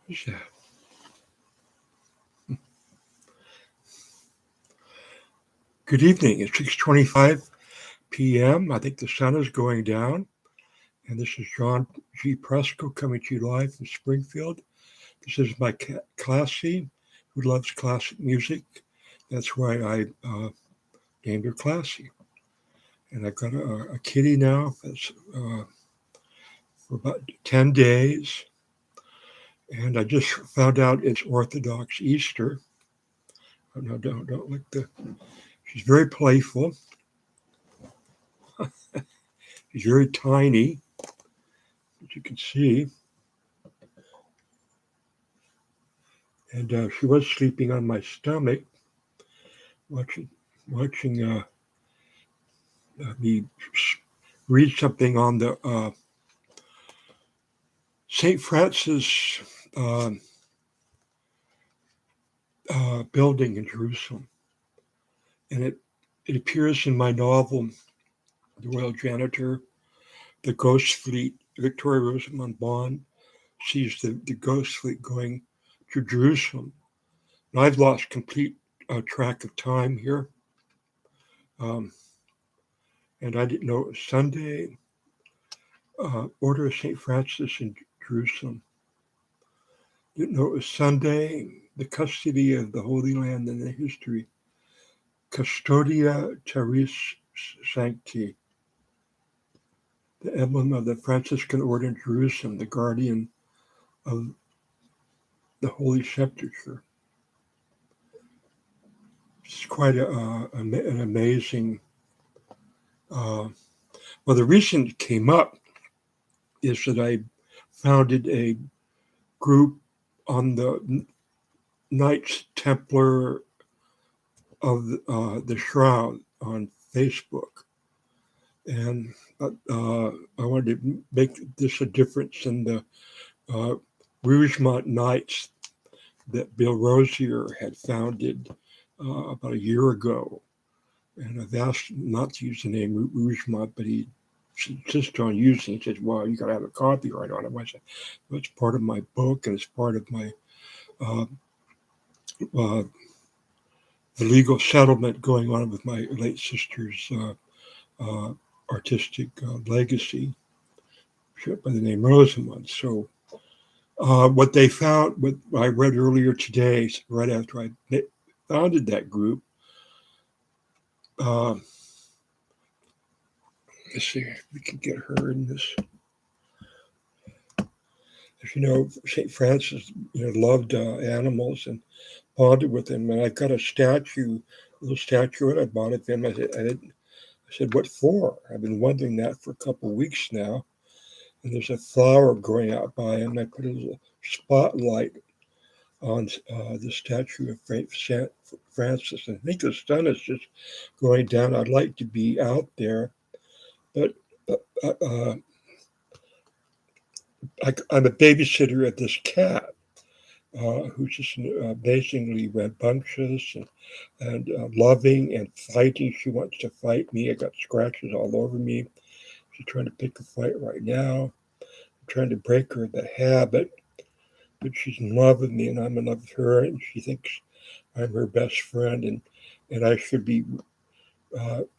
Who's that? Good evening. It's 6:25 p.m. I think the sun is going down. And this is John G. Presco coming to you live from Springfield. This is my Classy, who loves classic music. That's why I named her Classy. And I've got a kitty now that's for about 10 days. And I just found out it's Orthodox Easter. Oh, no, don't look the. She's very playful. She's very tiny, as you can see. And she was sleeping on my stomach, watching me read something on the St. Francis uh, building in Jerusalem. And it appears in my novel, The Royal Janitor, the Ghost Fleet. Victoria Rosamond Bond sees the Ghost Fleet going to Jerusalem. And I've lost complete track of time here. Um, and I didn't know it was Sunday. Order of St. Francis in Jerusalem. Didn't know it was Sunday. The custody of the Holy Land and the history. Custodia Terris Sancti. The emblem of the Franciscan order in Jerusalem, the guardian of the Holy Sepulchre. It's quite an amazing. Well, the reason it came up is that I founded a group on the Knights Templar of the Shroud on Facebook. And I wanted to make this a difference in the Rougemont Knights that Bill Rosier had founded about a year ago. And I've asked him not to use the name Rougemont, but he insisted on using it. He said, well, you got to have a copyright on it. I said, well, it's part of my book and it's part of my the legal settlement going on with my late sister's artistic legacy by the name Rosamund. So what they found, what I read earlier today, right after I founded that group, let's see if we can get her in this. As you know, St. Francis, loved animals and bonded with them. And I got a little statuette I bought of him. I said, what for? I've been wondering that for a couple of weeks now. And there's a flower growing out by him. I put a little spotlight on the statue of St. Francis. And I think the sun is just going down. I'd like to be out there, but I'm a babysitter of this cat who's just amazingly rambunctious and loving and fighting. She wants to fight me. I got scratches all over me. She's trying to pick a fight right now. I'm trying to break her of the habit, but she's in love with me and I'm in love with her, and she thinks I'm her best friend, and I should be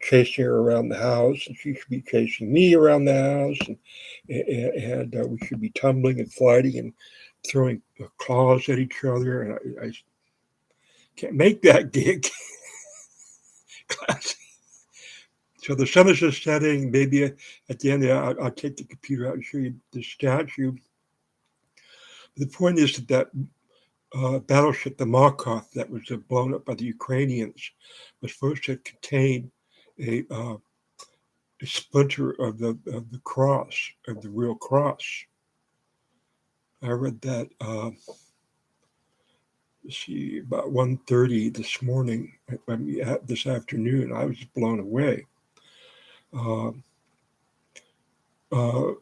chasing her around the house, and she should be chasing me around the house, and we should be tumbling and fighting and throwing claws at each other, and I can't make that gig. Classic. So the sun is just setting. Maybe at the end, I'll take the computer out and show you the statue. The point is that battleship, the Markov, that was blown up by the Ukrainians, was supposed to contain a splinter of the cross, of the real cross. I read that. See, about 1:30 this morning, this afternoon. I was blown away. Uh,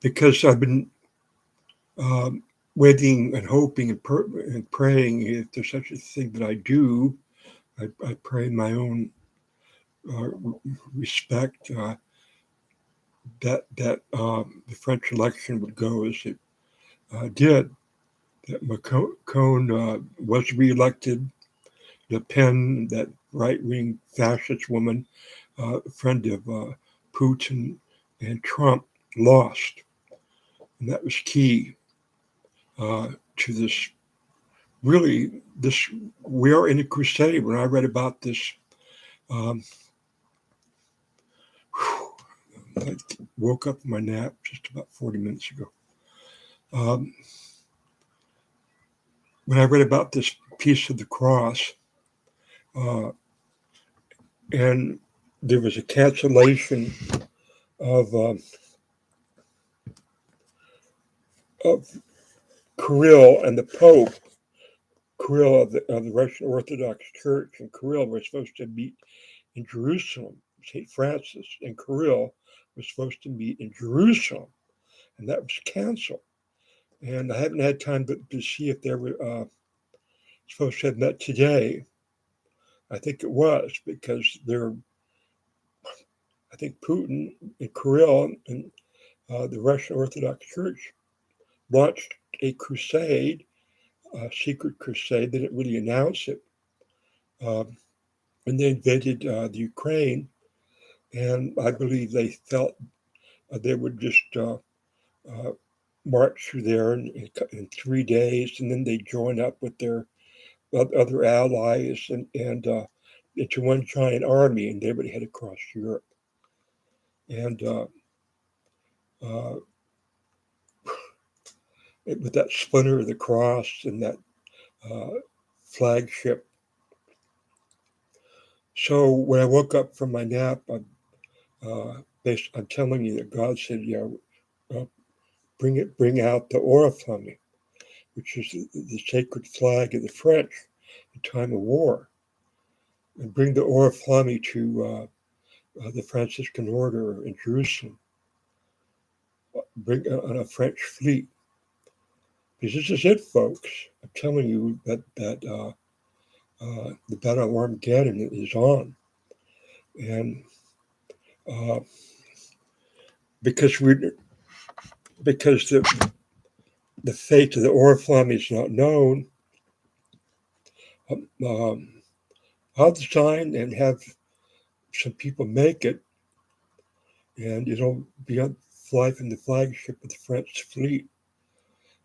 because I've been waiting and hoping and praying. If there's such a thing that I do, I pray in my own respect that the French election would go as it did. That McCone was reelected. Le Pen, that right-wing fascist woman, friend of Putin and Trump, lost. And that was key to this. Really, this we are in a crusade. When I read about this, um, I woke up from my nap just about 40 minutes ago. Um, when I read about this piece of the cross, uh, and there was a cancellation of of Kirill and the Pope. Kirill of the Russian Orthodox Church and Kirill were supposed to meet in Jerusalem. St. Francis and Kirill was supposed to meet in Jerusalem, and that was canceled. And I haven't had time to see if they were supposed to have met today. I think it was because I think Putin and Kirill and the Russian Orthodox Church launched a crusade, a secret crusade. They didn't really announce it. Um, when they invaded the Ukraine, and I believe they felt they would just uh, march through there in 3 days, and then they join up with their other allies and into one giant army, and they would head across Europe. And uh, with that splinter of the cross and that uh, flagship. So when I woke up from my nap, I'm telling you that God said, "Yeah, uh, bring out the oriflamme, which is the sacred flag of the French in time of war, and bring the oriflamme to the Franciscan order in Jerusalem. Bring on a French fleet, because this is it, folks. I'm telling you that the battle of Armageddon is on, and uh, because we because the fate of the oriflamme is not known, um, I'll design and have some people make it, and it'll be on fly from the flagship of the French fleet.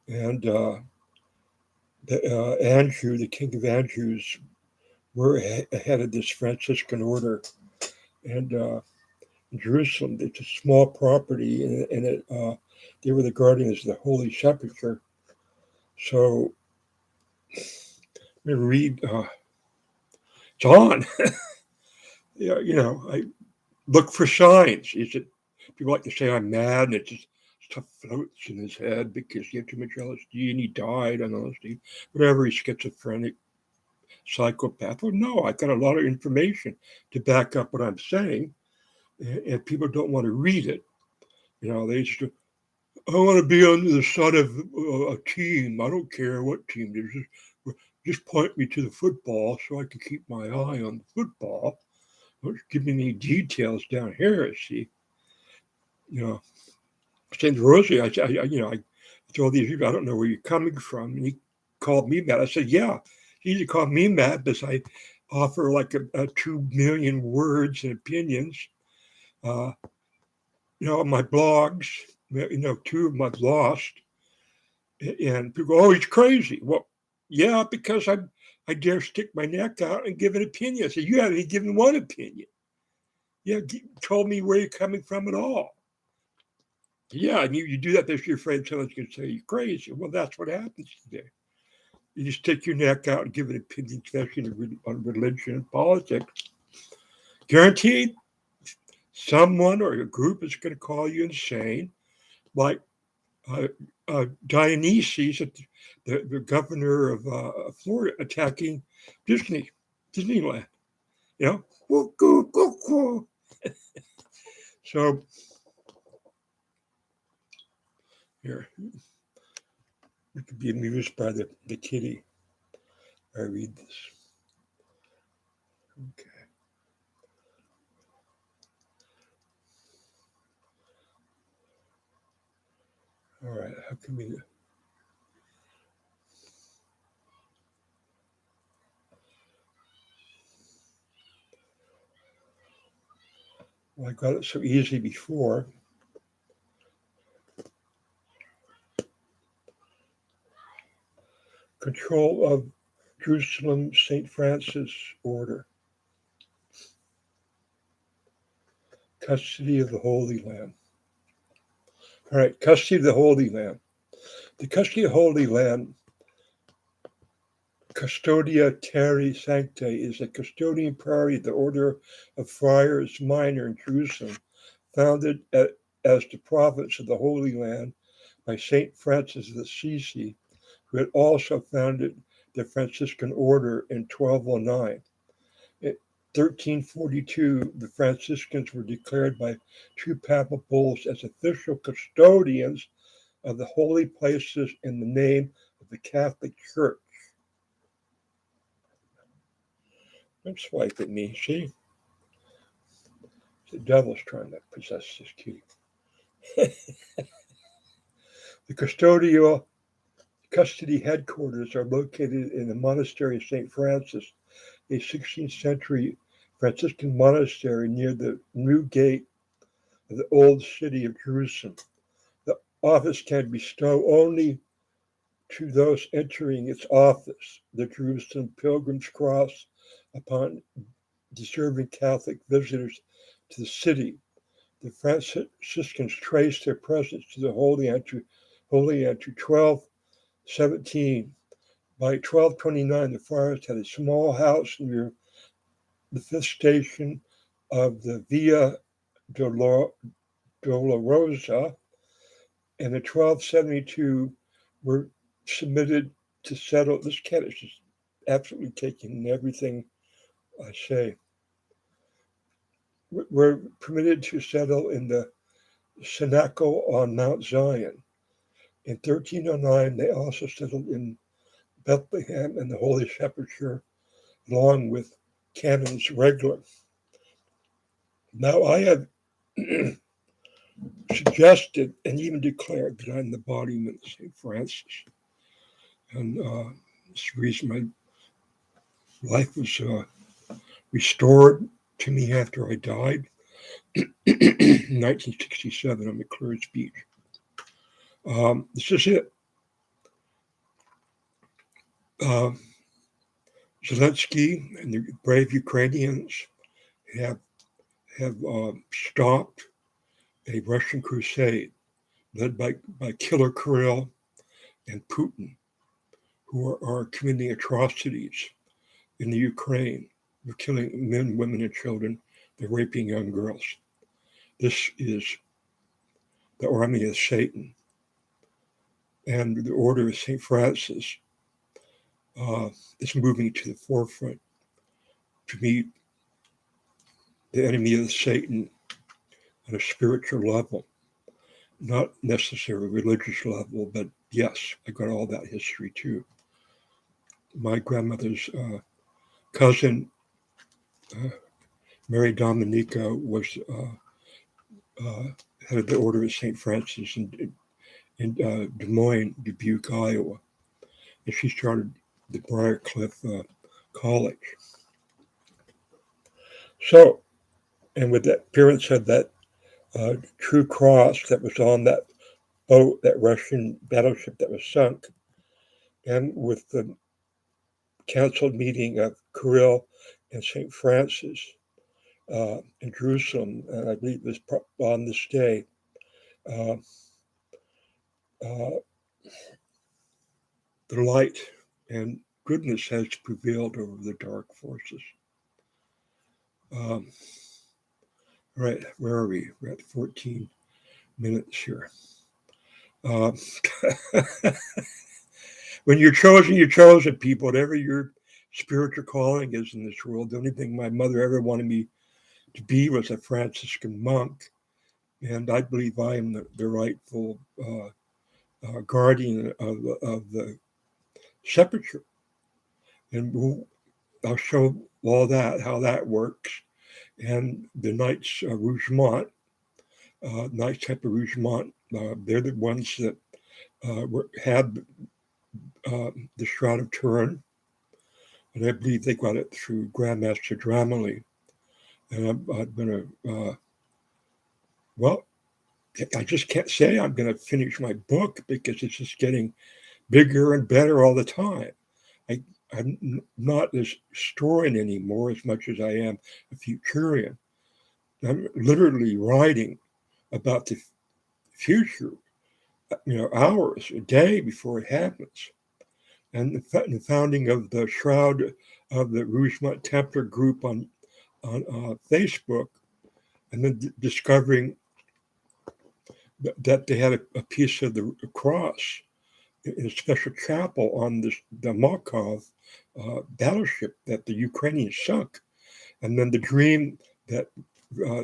And Anjou, the King of Anjou's, were ahead of this Franciscan order, and in Jerusalem, it's a small property, and they were the guardians of the Holy Sepulchre. So let me read. It's on. Yeah, I look for signs. Is it people like to say I'm mad and it just stuff floats in his head because he had too much LSD and he died on LSD, whatever, he's schizophrenic, psychopath. Well, no, I got a lot of information to back up what I'm saying, and people don't want to read it. They just I want to be on the side of a team. I don't care what team. Just point me to the football so I can keep my eye on the football. Don't give me any details down here. See, you know, St. Rosie, I told these people, I don't know where you're coming from. And he called me mad. I said, yeah, he need to call me mad because I offer like a 2 million words and opinions. Uh, my blogs, two of them I've lost. And people go, oh, he's crazy. Well, yeah, because I dare stick my neck out and give an opinion. I said, you haven't even given one opinion. Yeah, told me where you're coming from at all. Yeah, and you do that because you're afraid someone's going to say you're crazy. Well, that's what happens today. You just stick your neck out and give an opinion, especially on religion and politics. Guaranteed, someone or a group is going to call you insane, like Dionysus, the governor of Florida, attacking Disneyland. You know, so here you could be amused by the kitty. I read this. Okay. All right. How can we? Well, I got it so easy before. Control of Jerusalem St. Francis Order. Custody of the Holy Land. All right, custody of the Holy Land. The custody of Holy Land, Custodia Terrae Sanctae, is a custodian priority of the Order of Friars Minor in Jerusalem, founded as the province of the Holy Land by St. Francis of Assisi, who had also founded the Franciscan Order in 1209. In 1342, the Franciscans were declared by two papal bulls as official custodians of the holy places in the name of the Catholic Church. Don't swipe at me, see? The devil's trying to possess this key. The custody headquarters are located in the monastery of St. Francis, a 16th century Franciscan monastery near the new gate of the old city of Jerusalem. The office can bestow only to those entering its office the Jerusalem Pilgrim's Cross upon deserving Catholic visitors to the city. The Franciscans traced their presence to the Holy Land to 1217. By 1229, the friars had a small house near the fifth station of the Via Dolorosa, and in 1272 were submitted to settle. This cat is just absolutely taking everything I say. Were permitted to settle in the Cenacle on Mount Zion. In 1309, they also settled in Bethlehem and the Holy Sepulchre, along with canons regular. Now, I have suggested and even declared that I'm the embodiment of St. Francis. And it's the reason my life was restored to me after I died in 1967 on McClure's Beach. This is it. Zelensky and the brave Ukrainians have stopped a Russian crusade led by Killer Kirill and Putin, who are committing atrocities in the Ukraine. They're killing men, women, and children. They're raping young girls. This is the army of Satan. And the Order of St. Francis is moving to the forefront to meet the enemy of Satan on a spiritual level, not necessarily religious level, but yes, I got all that history too. My grandmother's cousin, Mary Dominica, was head of the Order of St. Francis in Des Moines, Dubuque, Iowa, and she started the Briarcliff College. So, and with that, parents had that true cross that was on that boat, that Russian battleship that was sunk, and with the canceled meeting of Kirill and St. Francis in Jerusalem, and I believe it was on this day. Uh, uh, the light and goodness has prevailed over the dark forces. All right, where are we? We're at 14 minutes here. When you're chosen, people. Whatever your spiritual calling is in this world. The only thing my mother ever wanted me to be was a Franciscan monk, and I believe I am the rightful guardian of the sepulchre. And I'll show all that, how that works. And the Knights Rougemont, Knights Templar Rougemont, they're the ones that had the Shroud of Turin. And I believe they got it through Grandmaster Dramely. And I'm going to Well, I just can't say I'm going to finish my book because it's just getting bigger and better all the time. I, I'm not a historian anymore as much as I am a futurian. I'm literally writing about the future, hours, a day before it happens. And the founding of the Shroud of the Rougemont Templar group on Facebook, and then discovering that they had a piece of the cross in a special chapel on the Markov battleship that the Ukrainians sunk, and then the dream that uh,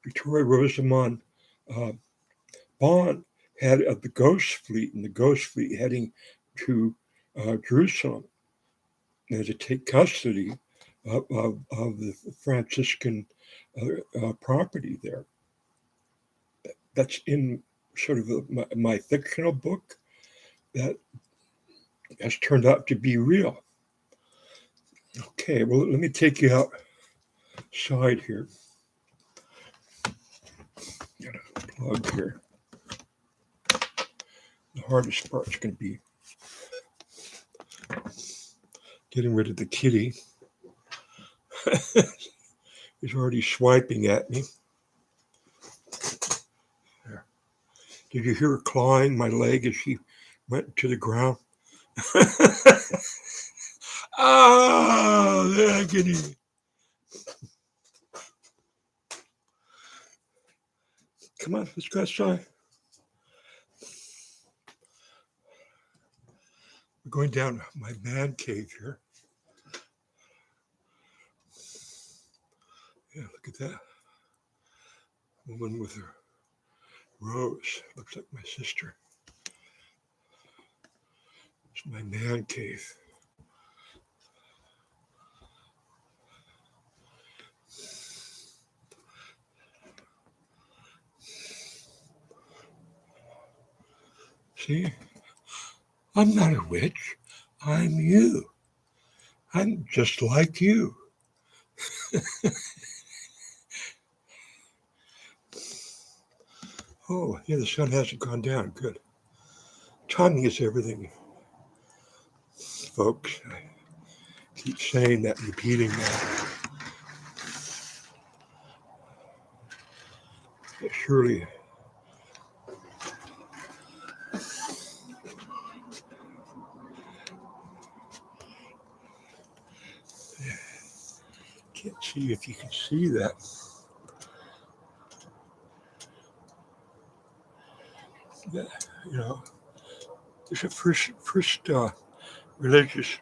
Victoria Rosamond uh, Bond had of the Ghost Fleet, and the Ghost Fleet heading to Jerusalem to take custody of the Franciscan property there. That's in sort of my fictional book that has turned out to be real. Okay, well, let me take you outside here. Got a plug here. The hardest part's going to be getting rid of the kitty. He's already swiping at me. There. Did you hear her clawing my leg as she went to the ground? Ah, there, kitty. Come on, let's go outside. We're going down my man cave here. Yeah, look at that. Woman with her rose. Looks like my sister. It's my man cave. See? I'm not a witch. I'm you. I'm just like you. Oh, yeah, the sun hasn't gone down. Good. Timing is everything, folks. I keep saying that, repeating that. But surely, can't see if you can see that. It's the first religious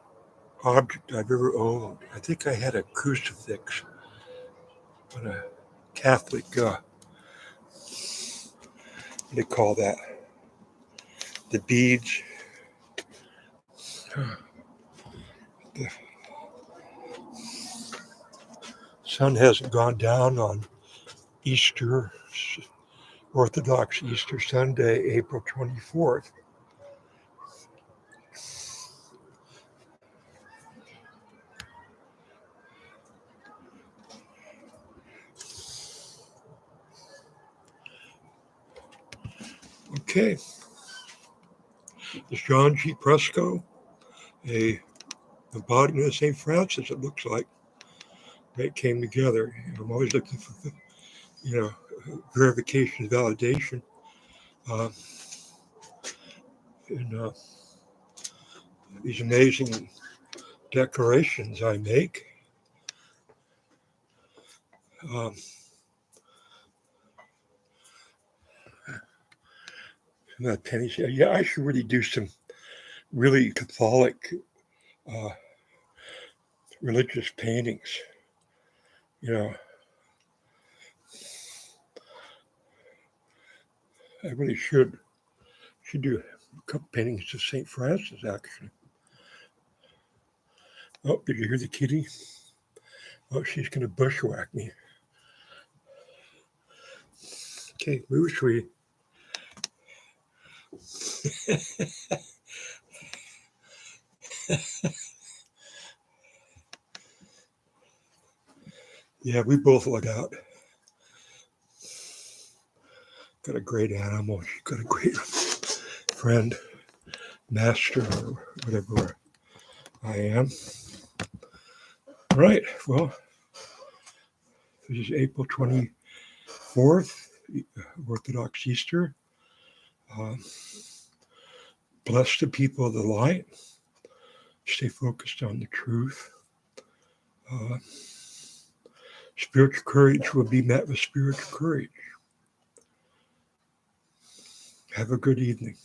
object I've ever owned. I think I had a crucifix on a Catholic, what do they call that? The beads. The sun hasn't gone down on Easter, Orthodox Easter Sunday, April 24th. Okay, this John G. Presco, a embodiment of St. Francis, it looks like. It came together. I'm always looking for, verification, validation. Uh, in these amazing declarations I make. Um, that Penny said, yeah, I should really do some really Catholic uh, religious paintings. You know, I really should do a couple paintings of St. Francis, actually. Oh, did you hear the kitty? Oh, she's going to bushwhack me. Okay, move, sweetie. Yeah, we both look out. got a great animal. She's got a great friend, master, or whatever I am. All right. Well, this is April 24th, Orthodox Easter. Bless the people of the light. Stay focused on the truth. Spiritual courage will be met with spiritual courage. Have a good evening.